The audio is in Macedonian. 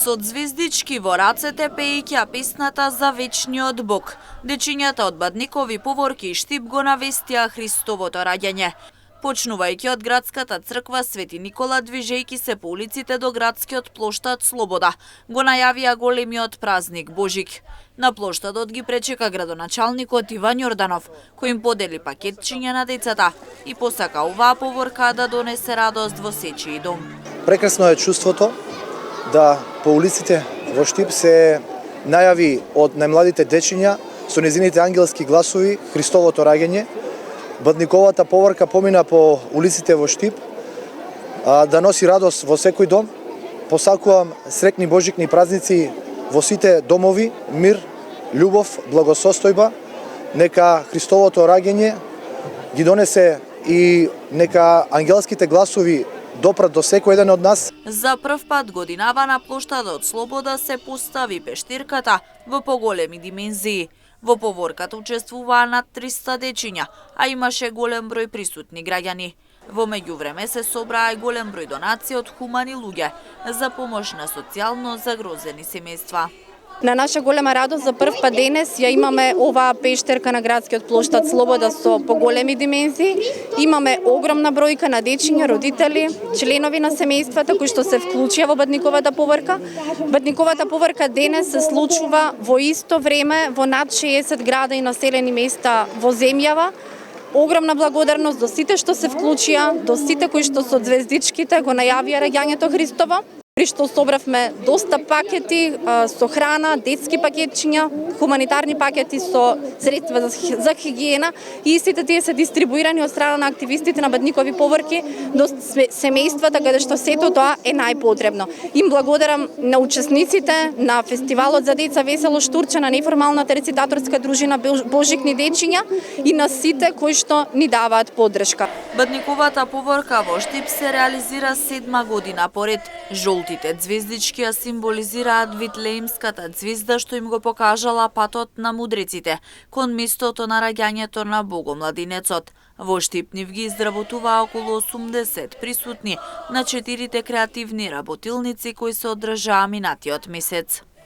Со звездички во рацете пееќа песната за вечниот Бог. Дечињата од Бадникови, Поворки и Штип го навестија Христовото раѓање. Почнувајќи од градската црква Свети Никола, движејќи се по улиците до градскиот плоштад Слобода, го најавија големиот празник Божик. На плоштадот ги пречека градоначалникот Иван Јорданов, кој им подели пакетчиња на децата и посака оваа поворка да донесе радост во сечи и дом. Прекрасно е чувството да по улиците во Штип се најави од најмладите дечиња со незините ангелски гласови Христовото раѓање. Бадниковата поворка помина по улиците во Штип да носи радост во секој дом. Посакувам среќни божикни празници во сите домови, мир, љубов, благосостојба. Нека Христовото раѓање ги донесе и нека ангелските гласови допрат до секој еден од нас. За прв пат годинава на плоштадот Слобода се постави пештирката во поголеми димензии. Во поворката учествуваа над 300 дечиња, а имаше голем број присутни граѓани. Во меѓувреме се собраа и голем број донации од хумани луѓе за помош на социјално загрозени семејства. На наша голема радост за прв пат денес ја имаме оваа пештерка на градскиот плоштад Слобода со поголеми димензии. Имаме огромна бројка на дечиња, родители, членови на семејствата кои што се вклучија во Бадниковата поворка. Бадниковата поворка денес се случува во исто време во над 60 града и населени места во земјава. Огромна благодарност до сите што се вклучија, до сите кои што со звездичките го најавија раѓањето Христово. При што собравме доста пакети со храна, детски пакетчиња, хуманитарни пакети со средства за хигиена и сите тие се дистрибуирани од страна на активистите на Бадникови поворки до семејствата каде што сето тоа е најпотребно. Им благодарам на учесниците на фестивалот за деца Весело Штурче, на неформалната рецитаторска дружина Божикни дечиња и на сите кои што ни даваат поддршка. Бадниковата поворка во Штип се реализира 7 година поред. Жолтите звездички ја символизираат Витлеемската ѕвезда што им го покажала патот на мудреците кон местото на раѓањето на Богомладинецот. Во Штип нив ги изработуваа околу 80 присутни на 4 креативни работилници кои се одржаа минатиот месец.